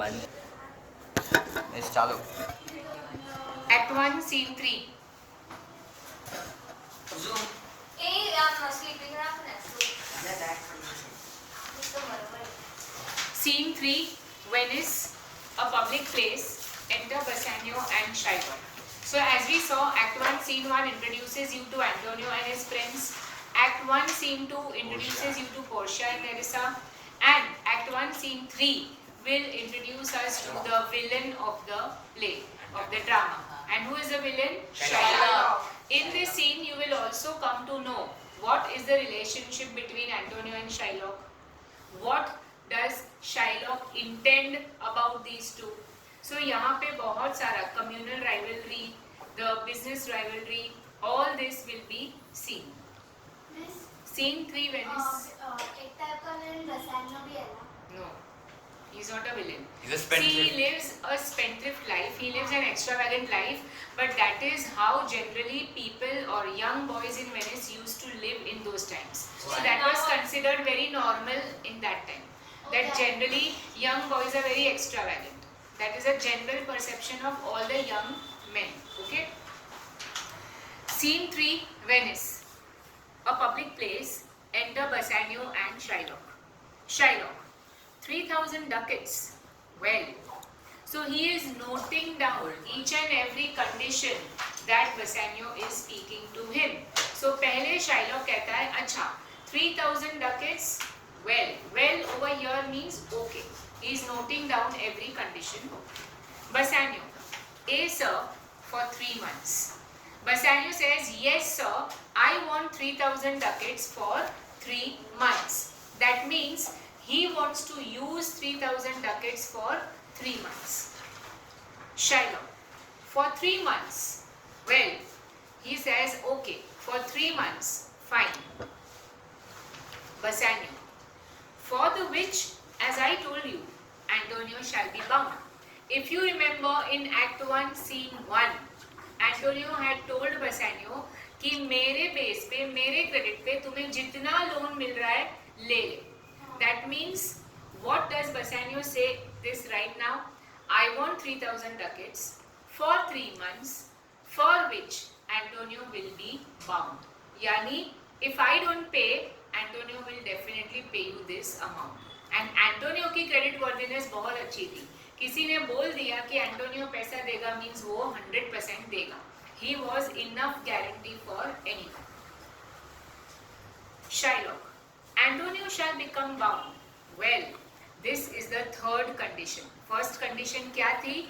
बंद चालू. Act 1, Scene 3. Zoom. Scene 3, Venice, a public place. Enter Bassanio and Shylock. So as we saw, Act 1, Scene 1 introduces you to Antonio and his friends. Act 1, Scene 2 introduces you to Portia and Nerissa. And Act 1, Scene 3 will introduce us to the villain of the play, of the drama. And who is the villain? Shylock. In this scene, you will also come to know what is the relationship between Antonio and Shylock. What does Shylock intend about these two? So यहाँ पे बहुत सारा communal rivalry, the business rivalry, all this will be seen. Scene 3 Venice. एक type का villain Bassanio भी है ना? No, he's not a villain. He's a See, spendthrift. he lives a spendthrift life. He lives an extravagant life, but that is how generally people or young boys in Venice used to live in those times. So that was considered very normal in that time. That generally young boys are very extravagant. That is a general perception of all the young men. Okay. Scene 3, Venice. A public place. Enter Bassanio and Shylock. Shylock. 3,000 ducats. Well, so he is noting down each and every condition that Bassanio is speaking to him. So पहले Shylock कहता है अच्छा 3,000 ducats. Well over here means okay. He is noting down every condition. Bassanio, A sir, for 3 months. Bassanio says yes sir, I want 3,000 ducats for 3 months. That means he wants to use 3,000 ducats for 3 months. Shylock, for 3 months. Well, he says okay, for 3 months, fine. Bassanio, for the which, as I told you, Antonio shall be bound. If you remember in Act 1, Scene 1, Antonio had told Bassanio कि मेरे base पे, मेरे credit पे तुम्हें जितना loan मिल रहा है ले ले. That means, what does Bassanio say this right now? I want 3,000 ducats for 3 months, for which Antonio will be bound. Yani, if I don't pay, Antonio will definitely pay you this amount. And Antonio की credit worthiness बहुत अच्छी थी. किसी ने बोल दिया कि Antonio पैसा देगा means वो 100% देगा. He was enough guarantee for anyone. Shylock, Antonio shall become bound. Well, this is the third condition. First condition क्या थी?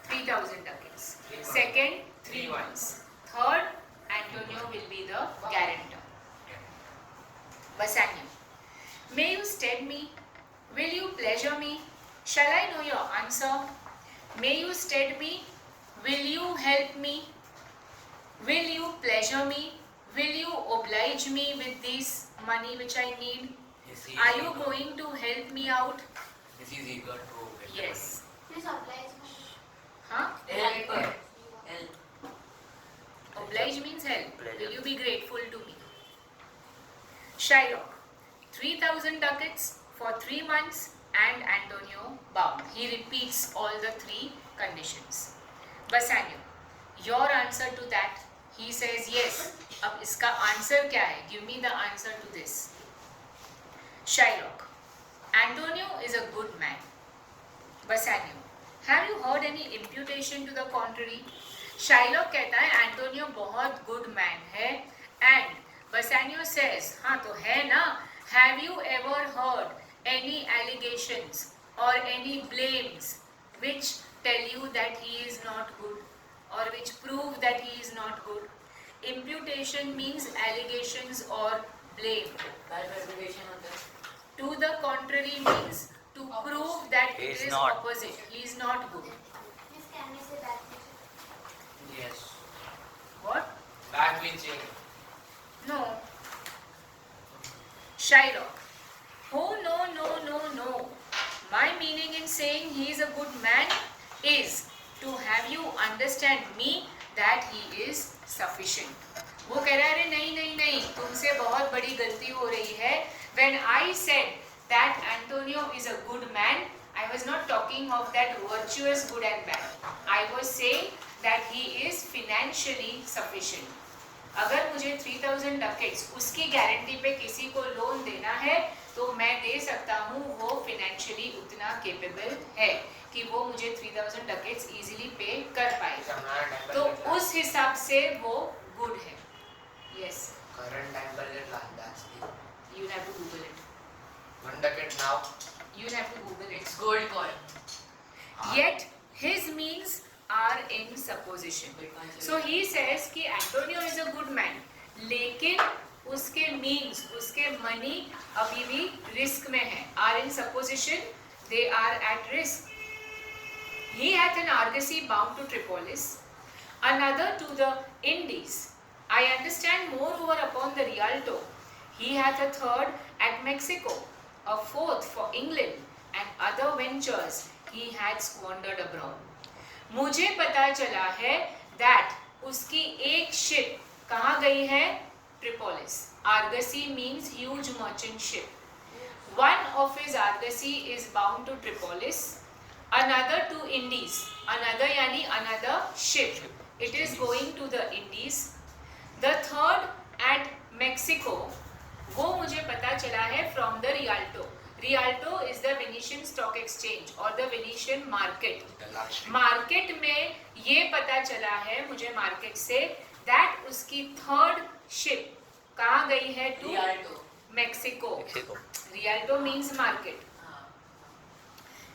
3,000 ducats. Second, 3 months. Third, Antonio will be the guarantor. Bassanio, may you stead me? Will you pleasure me? Shall I know your answer? May you stead me? Will you help me? Will you pleasure me? Will you oblige me with this money which I need? Are you going to help me out? This is equal to. Yes. Please oblige me. Huh? Help. Oblige means help. Will you be grateful to me? Shylock, 3,000 ducats for 3 months and Antonio bound. He repeats all the 3 conditions. Bassanio, your answer to that? He says yes. अब इसका answer क्या है? Give me the answer to this. Shylock, Antonio is a good man. Bassanio, have you heard any imputation to the contrary? Shylock कहता है Antonio बहुत good man है and Bassanio says हाँ तो है ना. Have you ever heard any allegations or any blames which tell you that he is not good or which prove that he is not good? Imputation means allegations or blame. To the contrary means to prove that He it is is not. opposite. He is not good. Please can we say that? Yes. What? Back benching. No. Shylock. Oh no. My meaning in saying he is a good man is to have you understand me that he is sufficient. वो कह रहा है अरे नहीं तुमसे बहुत बड़ी गलती हो रही है. When I said that Antonio is a good man, I was not talking of that virtuous good and bad. I was saying that he is financially sufficient. अगर मुझे 3000 डकेट्स उसकी गारंटी पे किसी को लोन देना है तो मैं दे सकता हूँ, वो फिनेंशियली उतना केपेबल है कि वो मुझे 3000 डकेट्स इजीली पे कर पाएगा, तो उस हिसाब से वो गुड है. Yes, Current time per get like that's the you have to Google it. 1 decade now. You have to Google it. It's gold coin. Yet his means are in supposition. So he says कि Antonio is a good man, लेकिन उसके means, उसके money अभी भी risk में है. Are in supposition, they are at risk. He hath an argosy bound to Tripolis, another to the Indies. I understand moreover upon the Rialto. He hath a third at Mexico, a fourth for England, and other ventures he had squandered abroad. मुझे पता चला है that उसकी एक ship कहाँ गई है? Tripolis. Argosy means huge merchant ship. One of his argosy is bound to Tripolis, another to Indies. Another यानी another ship. It is going to the Indies. The third at Mexico. वो मुझे पता चला है from the Rialto. Rialto is the Venetian Stock Exchange or the Venetian Market. The last market में ये पता चला है मुझे मार्केट से that उसकी थर्ड शिप कहाँ गई है? To Rialto. Mexico. Mexico. Rialto means market.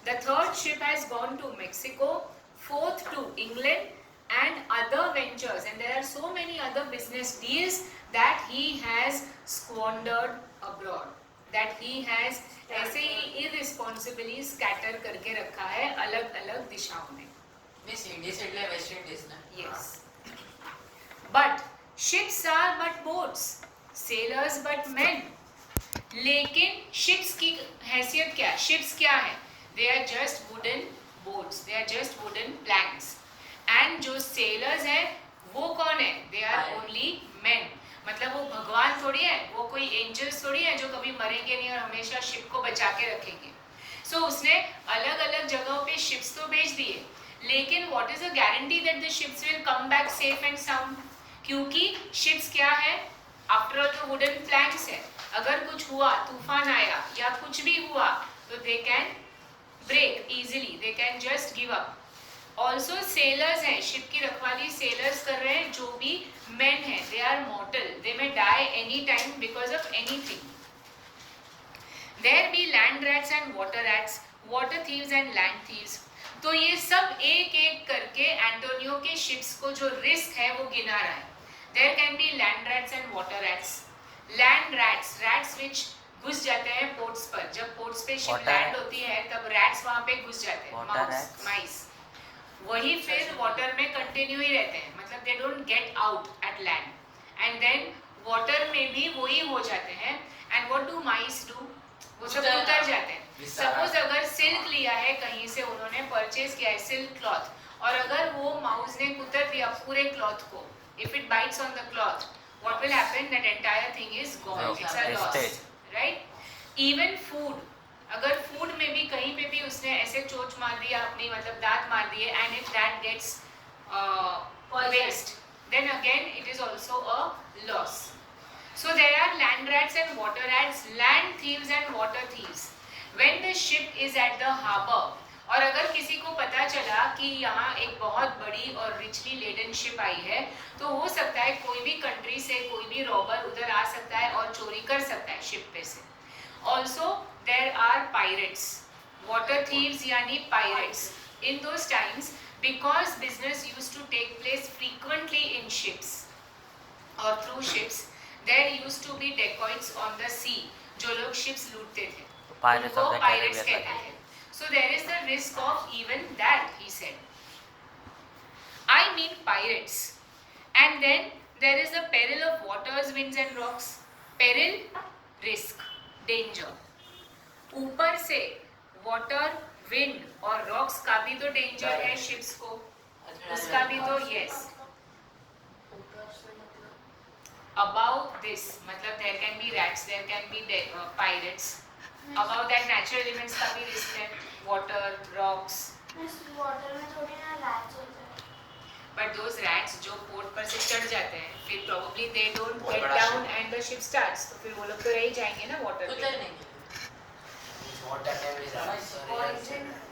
The third ship has gone to Mexico, fourth to England and other ventures, and there are so many other business deals that he has squandered abroad, that he has ऐसे ही irresponsibly scatter करके रखा है अलग अलग दिशाओं में. Miss Indies એટલે West Indies ना. Yes. But ships are but boats, sailors but men. लेकिन ships की हैसियत क्या? Ships क्या है? They are just wooden boats. They are just wooden planks. And जो sailors हैं वो कौन है? They are Pirates. only men. मतलब वो भगवान थोड़ी है, वो कोई एंजल्स थोड़ी है जो कभी मरेंगे नहीं और हमेशा शिप को बचा के रखेंगे. सो उसने अलग अलग जगहों पे शिप्स तो भेज दिए, लेकिन what is the guarantee that the ships will come back safe and sound? क्योंकि शिप्स क्या है? आफ्टर ऑल तो वुडन प्लैंक्स है. अगर कुछ हुआ, तूफान आया या कुछ भी हुआ तो they can break easily, they can just give up. Also sailors हैं, शिप की रखवाली सेलर्स कर रहे हैं, जो भी मेन हैं, they are mortal, they may die any time because of anything. There be land rats and water rats, water thieves and land thieves. तो ये सब एक एक करके एंटोनियो के शिप्स को जो रिस्क है वो गिना रहा है. There can be land rats and water rats. Land rats, rats which घुस जाते हैं पोर्ट्स पर. जब पोर्ट्स पे शिप Water लैंड rat. होती है तब रैट्स वहाँ पे घुस जाते हैं. Water rats. माइस वही फिर वाटर में कंटिन्यू ही रहते हैं, मतलब they don't get out at land, and then water में भी वही हो जाते हैं. And what do mice do? वो सब उतर उतर जाते हैं. विसारा. सपोज अगर सिल्क लिया है कहीं से, उन्होंने परचेज किया है सिल्क क्लॉथ, और अगर वो माउस ने कुतर दिया पूरे क्लॉथ को, if it bytes on the cloth, what will happen? That entire thing is gone, it's a loss, Wastage. Right? Even food, अगर फूड में भी कहीं पे भी उसने ऐसे चोच मार दिया अपनी, मतलब दांत मार दिए, and if that gets waste, then again it is also a loss. So there are land rats and water rats, land thieves and water thieves. When the ship is at the harbor, और अगर किसी को पता चला कि यहाँ एक बहुत बड़ी और richly laden ship आई है, तो हो सकता है कोई भी कंट्री से कोई भी रॉबर उधर आ सकता है और चोरी कर सकता है शिप पे से. Also there are pirates, water thieves यानी pirates. In those times, because business used to take place frequently in ships or through ships, there used to be dacoits on the sea. जो लोग ships लूटते थे, Pirates उनको of the pirates Caribbean. कहते थे. So there is the risk of even that, he said. I mean pirates. And then there is the peril of waters, winds and rocks. Peril, risk, danger. ऊपर से water, wind और rocks का भी तो danger है ships को, उसका भी तो यस. About this, मतलब there can be rats, there can be pirates, About that natural elements का भी list है, water, rocks. वाटर में थोड़ी ना रैट्स होते हैं. But those rats जो पोर्ट पर से चढ़ जाते हैं, फिर probably they don't बहुत get बड़ा down ship. and the ship starts. तो फिर वो लोग तो रह ही जाएंगे ना water उतर पे. नहीं water में भी rats और Or air is से. it-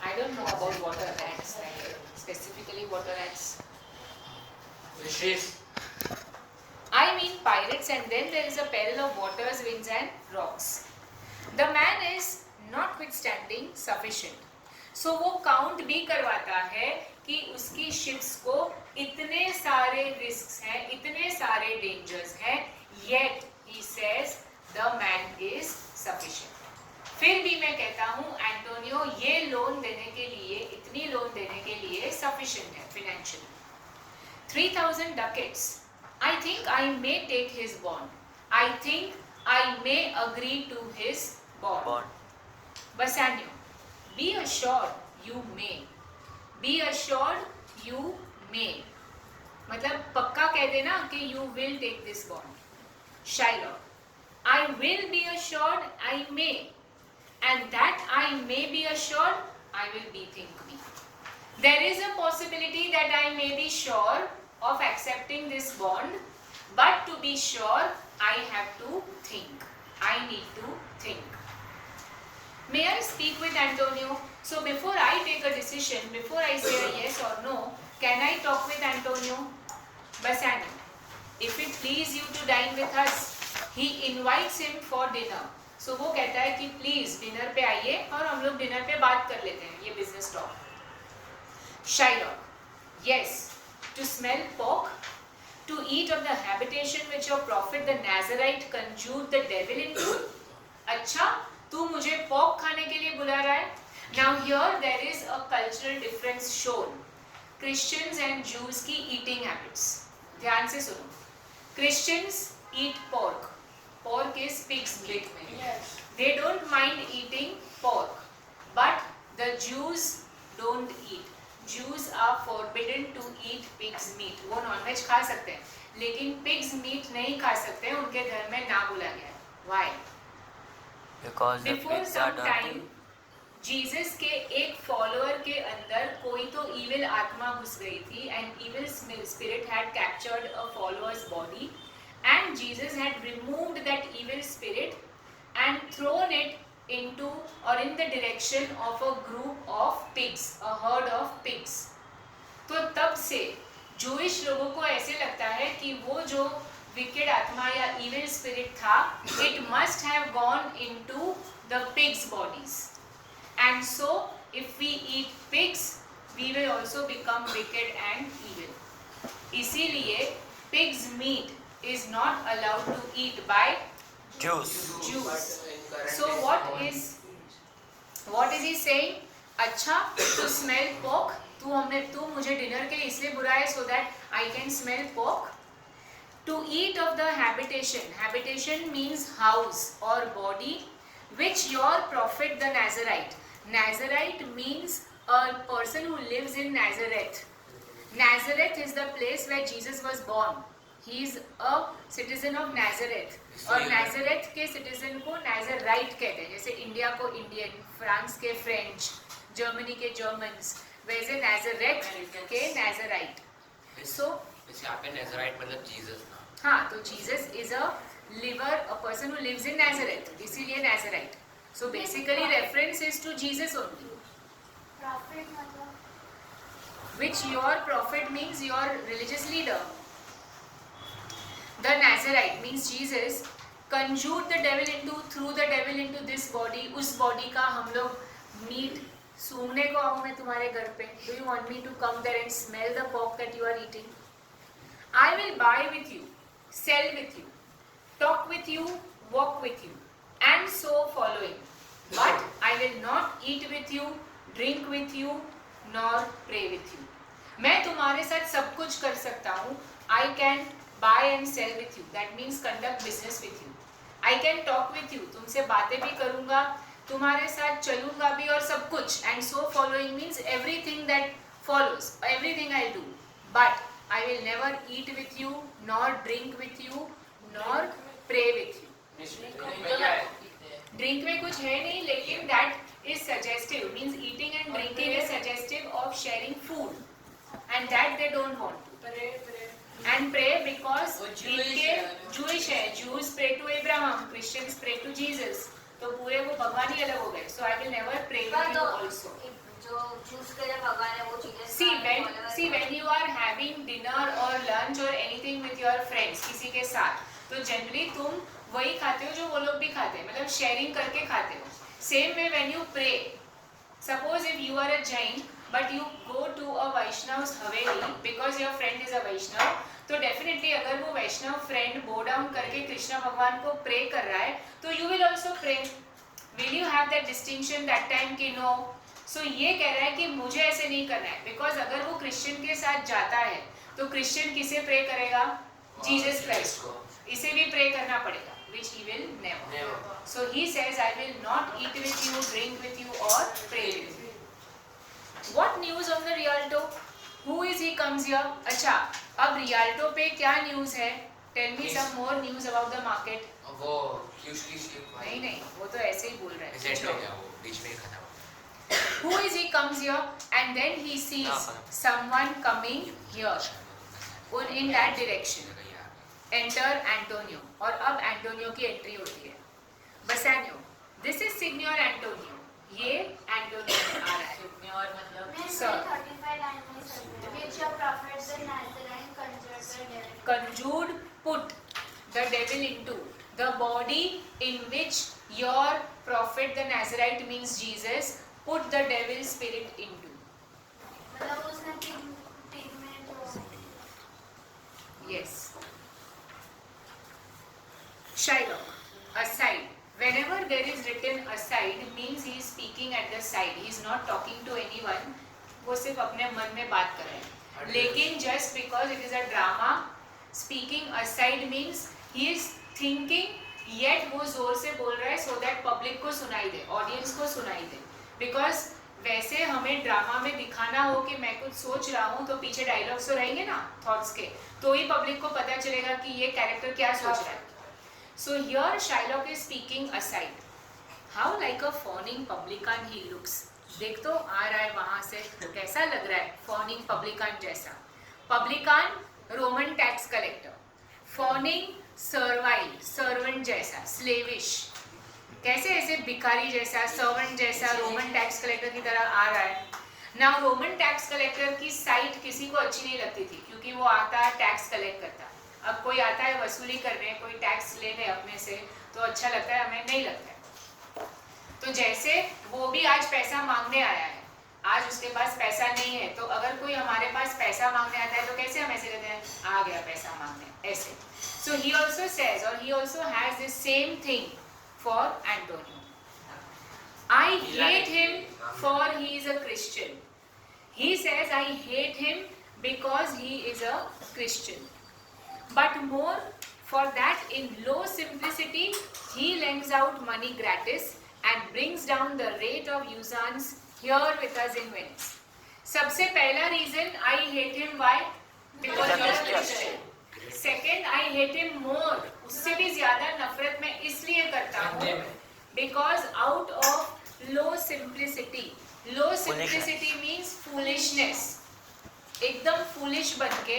I don't know about water rats, like specifically water rats. Fishes. I mean pirates, and then there is a peril of waters, winds and rocks. The man is notwithstanding sufficient. So वो count भी करवाता है कि उसकी ships को इतने सारे risks हैं, इतने सारे डेंजर्स हैं, yet he says the man is sufficient. फिर भी मैं कहता हूँ एंटोनियो ये लोन देने के लिए, इतनी लोन देने के लिए सफिशिएंट है financially. 3,000 ducats. I think I may take his bond. I think I may agree to his bond. Bassanio, be assured you may. Be assured you may. मतलब पक्का कह देना कि you will take this bond. Shylock, I will be assured I may. And that I may be assured, I will bethink me. There is a possibility that I may be sure of accepting this bond, but to be sure, I have to think. I need to think. May I speak with Antonio? So before I take a decision, before I say a yes or no, can I talk with Antonio? Bassanio, if it please you to dine with us, he invites him for dinner. So वो कहता है कि please dinner पे आइए और हम लोग dinner पे बात कर लेते हैं, ये business talk. Shylock, yes, to smell pork, to eat of the habitation which your prophet the Nazarite conjured the devil into. अच्छा, तू मुझे pork खाने के लिए बुला रहा है? Now here there is a cultural difference shown. Christians and Jews की eating habits. ध्यान से सुनो. Christians eat pork. Pork is pig's meat. They don't mind eating pork, but the Jews don't eat. Jews are forbidden to eat pig's meat. वो nonveg खा सकते हैं, लेकिन pigs meat नहीं खा सकते हैं, उनके घर में ना बुला गया है. Why? Because the Before pigs are some dirty. time, Jesus के एक फॉलोअर के अंदर कोई तो इविल आत्मा घुस गई थी, and evil spirit had captured a follower's body, and Jesus had removed that evil spirit and thrown it into or in the direction of a group of pigs, a herd of pigs. तो तब से Jewish लोगों को ऐसे लगता है कि वो जो विकेड आत्मा या इविल स्पिरिट था, it must have gone into the pigs' bodies. And so, if we eat pigs, we will also become wicked and evil. इसीलिए pigs meat is not allowed to eat by Jews. Jews. So what is he saying? अच्छा, to smell pork, तू मुझे dinner के लिए इसलिए बुलाया so that I can smell pork. To eat of the habitation. Habitation means house or body, which your prophet the Nazarite. Nazarite means a person who lives in Nazareth. Nazareth is the place where Jesus was born. He is a citizen of Nazareth. और Nazareth के citizen को Nazarite कहते हैं, जैसे India को Indian, France के French, Germany के Germans, वैसे Nazareth के Nazarite. So वैसे यहाँ पे Nazarite मतलब Jesus ना. हाँ, तो Jesus is a liver, a person who lives in Nazareth, इसीलिए Nazarite. So basically reference is to Jesus only. Profit मतलब Which your prophet means your religious leader. The Nazarite means Jesus conjured the devil into, threw the devil into this body. उस body का हम लोग meat सूंघने को आऊँ मैं तुम्हारे घर पे. Do you want me to come there and smell the pork that you are eating? I will buy with you, sell with you, talk with you, walk with you, and so following. But I will not eat with you, drink with you, nor pray with you. मैं तुम्हारे साथ सब कुछ कर सकता हूँ. I can buy and sell with you. That means conduct business with you. I can talk with you. तुमसे बातें भी करूँगा, तुम्हारे साथ चलूँगा भी और सब कुछ. And so following means everything that follows, everything I do. But I will never eat with you, nor drink with you, nor pray with you. Drink में कुछ है नहीं, लेकिन that is suggestive, means eating and drinking is suggestive of sharing food, and that they don't want to. And pray because इनके Jewish है, Jews pray to Abraham, Christians pray to Jesus, तो पूरे वो भगवान ही अलग हो गए। So I will never pray with you also. जो चूज करे भगवान है वो चीजें See when you are having dinner or lunch or anything with your friends, किसी के साथ, तो जनरली तुम वही खाते हो जो वो लोग भी खाते हैं, मतलब शेयरिंग करके खाते हो। Same way when you pray, suppose if you are a Jain but you go to a Vaishnav haveli because your friend is a Vaishnav, तो डेफिनेटली अगर वो वैष्णव फ्रेंड बो डाउन करके कृष्ण भगवान को प्रे कर रहा है, तो you will also pray. Will you have that distinction that time कि नो? सो ये कह रहा है कि मुझे ऐसे नहीं करना है, बिकॉज अगर वो क्रिश्चियन के साथ जाता है तो क्रिश्चियन किसे प्रे करेगा? जीसस क्राइस्ट को। इसे भी प्रे करना पड़ेगा, which he will never. So he says, I will not eat with you, drink with you, or pray with you. What news on the Rialto? Who is he comes here? अच्छा, अब Rialto पे क्या news है? Tell me some more news about the market. वो usually नहीं नहीं, वो तो ऐसे ही बोल रहा है। Present हो गया, वो बीच में ही खत्म। Who is he comes here and then he sees someone coming here in that direction. Enter Antonio, और अब एंटोनियो की एंट्री होती है। बसानियो, this is Signor Antonio, ये एंटोनियो आ रहा है। और मतलब Sir. 35 line में सब which your prophet the Nazarene conjured the devil. Conjured, put the devil into the body in which your prophet the Nazarite means Jesus put the devil spirit into. मतलब उसने तीन में जो Yes. Shylock, aside. Whenever there is written aside means he is speaking at the side. He is not talking to anyone. वो सिर्फ अपने मन में बात कर रहे हैं। लेकिन just because it is a drama, speaking aside means he is thinking, yet वो जोर से बोल रहा है so that public को सुनाई दे, audience को सुनाई दे। Because वैसे हमें ड्रामा में दिखाना हो कि मैं कुछ सोच रहा हूँ तो पीछे डायलॉग्स तो रहेंगे ना थॉट्स के, तो ही पब्लिक को पता चलेगा कि ये कैरेक्टर क्या सोच रहा है। So here Shylock is speaking aside. How like a fawning publican he looks. देख तो आ रहा है वहाँ से, तो कैसा लग रहा है? Fawning publican जैसा। Publican Roman tax collector, fawning servile servant जैसा, slavish, कैसे ऐसे भिखारी जैसा, सर्वेंट जैसा रोमन टैक्स कलेक्टर की तरह आ रहा है। नाउ रोमन टैक्स कलेक्टर की साइट किसी को अच्छी नहीं लगती थी, क्योंकि वो आता टैक्स कलेक्ट करता। अब कोई आता है वसूली करने, कोई टैक्स लेने अपने से, तो अच्छा लगता है, हमें नहीं लगता है। तो जैसे वो भी आज पैसा मांगने आया है, आज उसके पास पैसा नहीं है, तो अगर कोई हमारे पास पैसा मांगने आता है तो कैसे हम ऐसे कहते हैं, आ गया पैसा मांगने, ऐसे। सो ही ऑल्सो सेज, और he also has this same thing for Antonio. I hate him for he is a Christian. He says I hate him because he is a Christian. But more for that in low simplicity he lends out money gratis and brings down the rate of usance here with us in Venice. सबसे पहला reason I hate him why? Because he is a Christian. Second, I hate him more. उससे भी ज्यादा नफरत मैं इसलिए करता हूँ because out of low simplicity. Low simplicity means foolishness. एकदम foolish बनके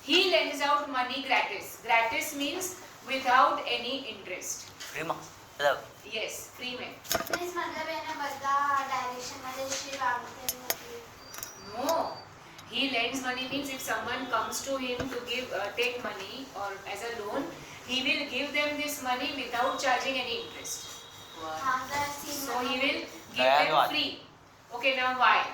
he lends out money gratis. Gratis means without any interest. Free में मतलब Yes, free में. Please मतलब है ना बता डायरेक्शन में शिव आते हैं। No. He lends money means if someone comes to him to give take money or as a loan, he will give them this money without charging any interest. हाँ the scene So he will give Dialogue. them free. Okay, now why?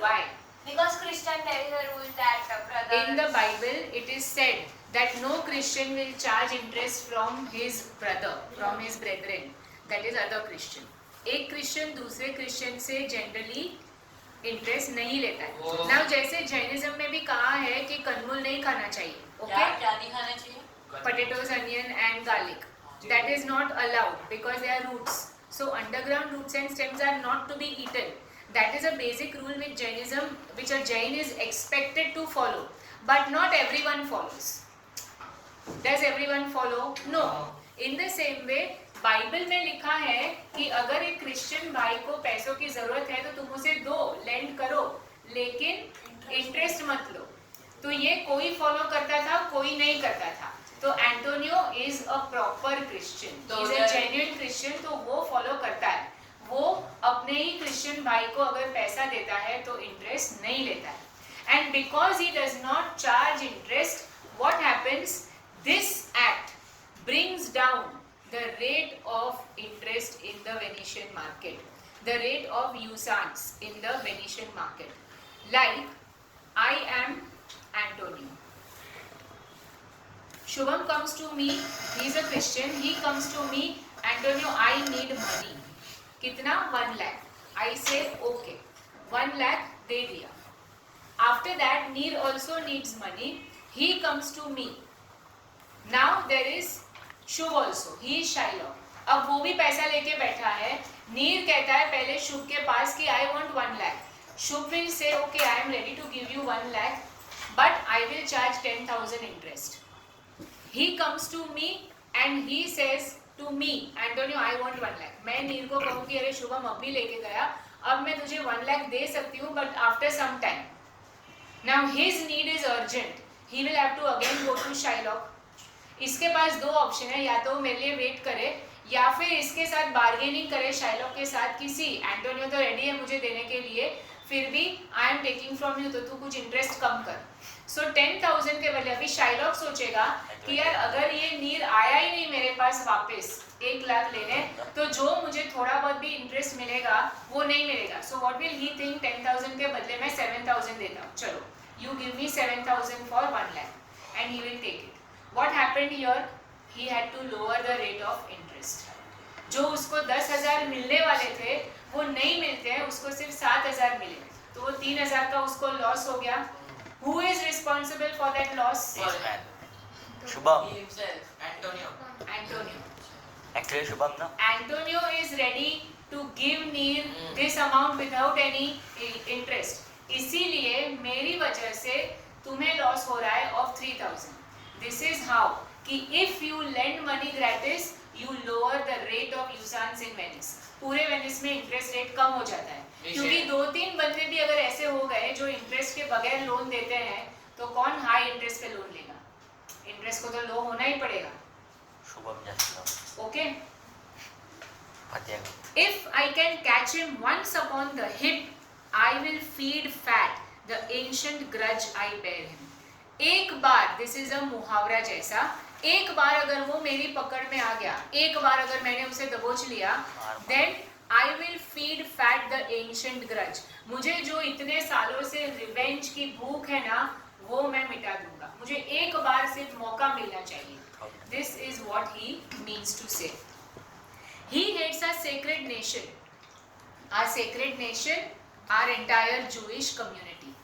Why? Because Christian there is a rule that brother In the Bible, it is said that no Christian will charge interest from his brother, from his brethren. That is other Christian. एक Christian दूसरे Christian से generally interest नहीं लेता है। Now जैसे Jainism में भी कहा है कि कंदमूल नहीं खाना चाहिए, क्या ओके? क्या नहीं खाना चाहिए? Potatoes, onion and garlic. That is not allowed because they are roots. So underground roots and stems are not to be eaten. That is a basic rule with Jainism, which a Jain is expected to follow. But not everyone follows. Does everyone follow? No. In the same way, Bible में लिखा है कि अगर एक Christian भाई को पैसों की जरूरत है तो तुम उसे दो, लेंड करो, लेकिन इंटरेस्ट मत लो। तो ये कोई फॉलो करता था, कोई नहीं करता था। तो Antonio is a proper Christian, is a genuine Christian, तो वो फॉलो करता है। वो अपने ही क्रिश्चियन भाई को अगर पैसा देता है तो इंटरेस्ट नहीं लेता है। And because he does not charge interest, what happens, this act brings down the rate of interest in the Venetian market, the rate of usance in the Venetian market. Like, I am Antonio. Shubham comes to me, he is a Christian, he comes to me, Antonio, I need money. कितना? 1 lakh. I say okay, 1 lakh दे दिया. After that, Neer also needs money. He comes to me. Now there is Shubh also, he is Shylock. अब वो भी पैसा लेके बैठा है। नीर कहता है पहले शुभ के पास कि I want 1 lakh. Shubh will say okay, I am ready to give you 1 lakh, but I will charge 10,000 interest. He comes to me and he says to me, Antonio, I want 1 lakh. मैं नीर को कहूँ कि अरे शुभम अब भी लेके गया, अब मैं तुझे 1 lakh दे सकती हूँ, but after some time. Now his need is urgent. He will have to again go to Shylock. इसके पास दो ऑप्शन है, या तो मेरे लिए वेट करे या फिर इसके साथ बार्गेनिंग करे शाइलॉक के साथ कि सी एंटोनियो तो रेडी है मुझे देने के लिए, फिर भी I am taking from you, तो तू कुछ इंटरेस्ट कम कर। सो 10,000 के बदले अभी शाइलॉक सोचेगा कि यार अगर ये नीर आया ही नहीं मेरे पास वापस 1 लाख लेने, तो जो मुझे थोड़ा बहुत भी इंटरेस्ट मिलेगा वो नहीं मिलेगा। So what will he think, 10,000 के बदले मैं 7,000 देता हूँ, चलो you give me 7,000 for 1 lakh and he will take it. What happened here? He had to lower the rate of interest. जो उसको 10,000 मिलने वाले थे वो नहीं मिलते हैं, उसको सिर्फ 7,000 मिले, तो वो 3,000 का उसको लॉस हो गया। Who is responsible for that loss? This man. Shubham. He himself, Antonio. Antonio. Actually Shubham na. Antonio is ready to give Neer this amount without any interest. इसीलिए मेरी वजह से तुम्हें लॉस हो रहा है of 3,000. This is how कि if you lend money gratis, you lower the rate of usance in Venice. पूरे वेनिस में इंटरेस्ट रेट कम हो जाता है, क्योंकि 2-3 बंदे भी अगर ऐसे हो गए जो इंटरेस्ट के बगैर लोन देते हैं, तो कौन हाई इंटरेस्ट पे लोन लेगा? इंटरेस्ट को तो लो होना ही पड़ेगा। Shubham just okay, okay? if I can catch him once upon the hip, I will feed fat the ancient grudge I bear him. एक बार, दिस इज अ मुहावरा जैसा, एक बार अगर वो मेरी पकड़ में आ गया, एक बार अगर मैंने उसे दबोच लिया, then I will feed fat the ancient grudge. मुझे जो इतने सालों से रिवेंज की भूख है ना, वो मैं मिटा दूंगा। मुझे एक बार सिर्फ मौका मिलना चाहिए। This is what he means to say. He hates a sacred nation, our sacred nation, our entire Jewish community.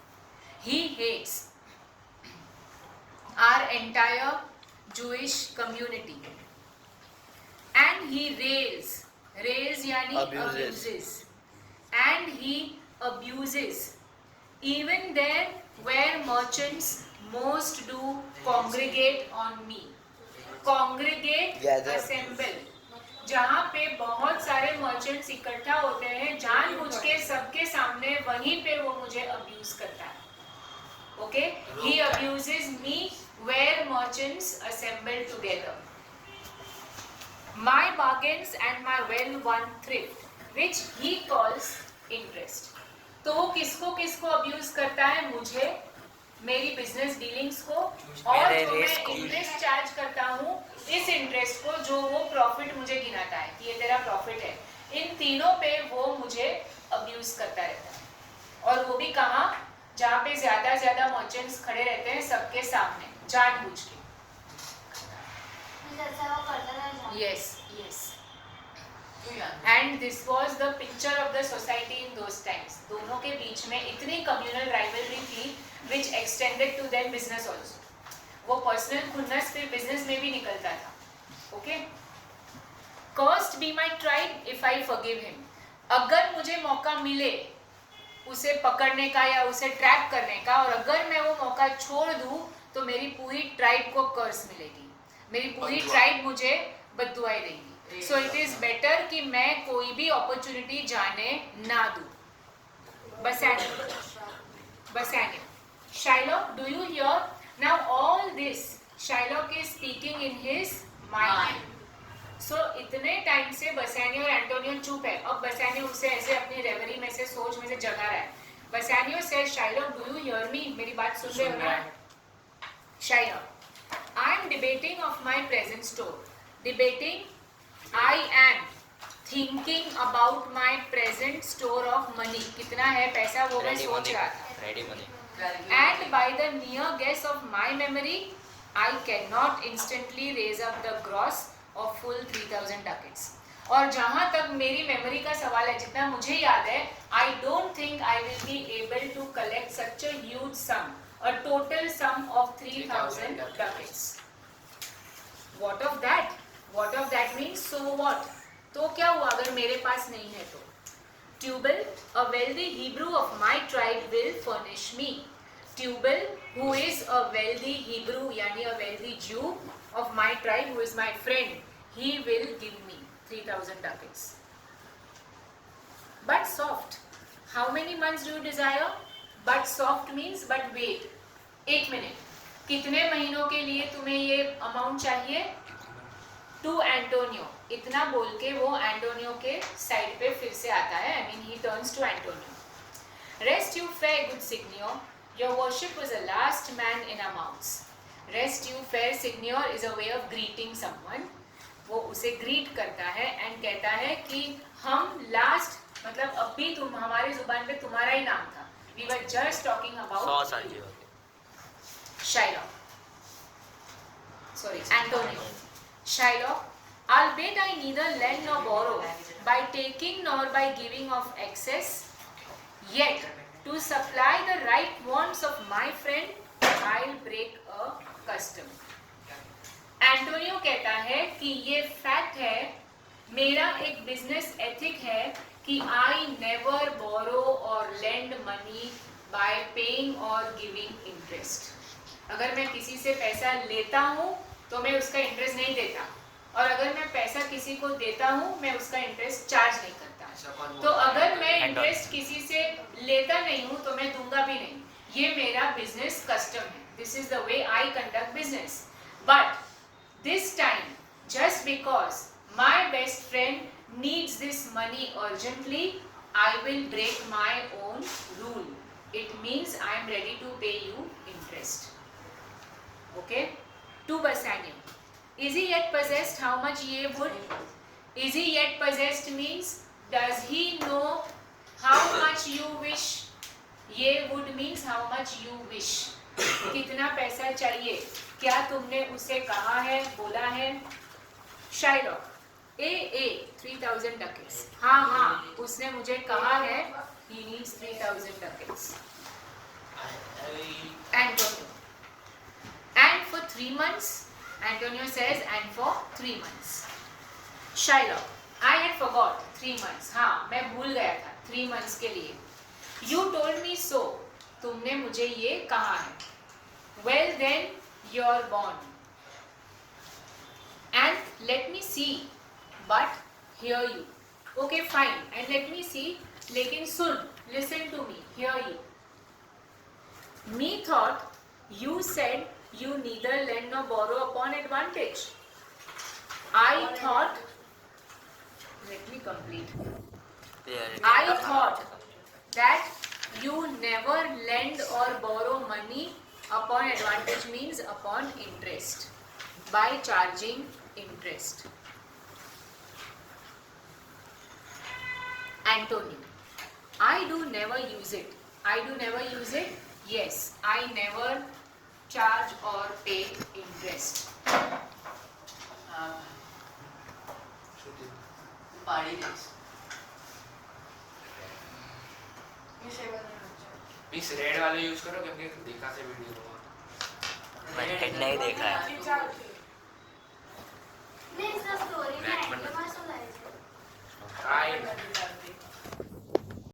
He hates our entire Jewish community, and he rails yani abuses, and he abuses even there where merchants most do congregate on me. Congregate, assemble, जहाँ पे बहुत सारे merchants इकट्ठा होते हैं, जानबूझ के सबके सामने वहीं पे वो मुझे अब्यूज करता है। Okay, he abuses me where merchants assemble together. My bargains and my well-won thrift, which he calls interest. तो वो किसको किसको अब्यूज करता है? मुझे, मेरी बिजनेस डीलिंग्स को, और जो मैं इंटरेस्ट चार्ज करता हूँ, इस इंटरेस्ट को जो वो प्रॉफिट मुझे गिनाता है कि ये तेरा प्रॉफिट है, इन तीनों पे वो मुझे अब्यूज करता रहता है। और वो भी कहाँ? जहाँ पे ज्यादा मर्चेंट्स खड़े रहते हैं सबके सामने, जानबूझ के। Yes, yes. And this was the picture of the society in those times. दोनों के बीच में इतनी communal rivalry थी, which extended to their business also. वो personal खुन्नस फिर business में भी निकलता था. Okay? Cursed be my tribe if I forgive him. अगर मुझे मौका मिले उसे पकड़ने का या उसे ट्रैप करने का, और अगर मैं वो मौका छोड़ दूं तो मेरी पूरी ट्राइब को कर्स मिलेगी, मेरी पूरी ट्राइब मुझे बद्दुआएं देगी। सो इट इज बेटर कि मैं कोई भी अपॉर्चुनिटी जाने ना दूं. Bassanio. Shylock, do you hear? Now all this Shylock is speaking in his mind. So इतने टाइम से बसानियो और एंटोनियो चुप है. अब बसानियो उसे ऐसे अपनी रेवरी में से सोच में से जगा रहा है. बसानियो says, Shylock, do you hear me? मेरी बात सुन रहे हो ना? Shylock, I am debating of my present store. Debating, I am thinking about my present store of money. कितना है पैसा वो मैं सोच रहा था. Ready money. And by the near guess of my memory, I cannot instantly raise up the gross of full 3,000 ducats. और जहाँ तक मेरी मेमोरी का सवाल है, जितना मुझे याद है, I don't think I will be able to collect such a huge sum, a total sum of 3,000 ducats. What of that? What of that means so what? तो क्या हुआ अगर मेरे पास नहीं है तो? Tubal, a wealthy Hebrew of my tribe, will furnish me. Tubal, who is a wealthy Hebrew, yani a wealthy Jew of my tribe, who is my friend, he will give me 3,000 ducats. But soft. How many months do you desire? But soft means but wait. एक मिनट. कितने महीनों के लिए तुम्हें ये amount चाहिए? To Antonio. इतना बोल के वो एंटोनियो के साइड पे फिर से आता है. I mean he turns to Antonio. Rest you fair, good Signor. Your worship was the last man in our mouths. Rest you fair, Signor is a way of greeting someone. वो उसे greet करता है and कहता है कि हम last मतलब अभी तुम हमारी जुबान पे तुम्हारा ही नाम था. We were just talking 100 about साल की हो गई. Shylock. Sorry, Antonio. Shylock, albeit I neither lend nor borrow, by taking nor by giving of excess, yet to supply the right wants of my friend, I'll break a custom. Antonio कहता है कि ये fact है, मेरा एक business ethic है कि I never बोरो और लेंड मनी बाय पेइंग और गिविंग इंटरेस्ट. अगर मैं किसी से पैसा लेता हूँ तो मैं उसका इंटरेस्ट नहीं देता, और अगर मैं पैसा किसी को देता हूँ मैं उसका इंटरेस्ट चार्ज नहीं करता. तो अगर मैं इंटरेस्ट किसी से लेता नहीं हूँ तो मैं दूंगा भी नहीं. ये मेरा बिजनेस कस्टम है. This is the way I conduct business. But this time, just because my best friend needs this money urgently, I will break my own rule. It means I am ready to pay you interest. Okay? To Bassanio. Is he yet possessed? How much ye would? Is he yet possessed means, does he know how much you wish? Ye would means how much you wish. कितना पैसा चाहिए? क्या तुमने उसे कहा है, बोला है? Shylock, 3,000 ducats. हाँ, उसने मुझे कहा है, he needs 3,000 ducats. Antonio. And for 3 months, Antonio says, and for 3 months. Shylock, I had forgot 3 months. हाँ, मैं भूल गया था 3 months के लिए. You told me so. तुमने मुझे ये कहा है. Well then, you're born. And let me see, but hear you. Okay, fine. And let me see, लेकिन सुन, listen to me, hear you. Me thought you said you neither lend nor borrow upon advantage. I thought, let me complete. I thought that you never lend or borrow money upon advantage means upon interest, by charging interest. Antonio, I do never use it. I do never use it. Yes, I never charge or pay interest. પાડી દઈશ. Means red वाले use करो क्योंकि देखा से video में. मैंने head नहीं देखा है. This is the story. Black मैं Monday. तुम्हारा सुनाई है. आई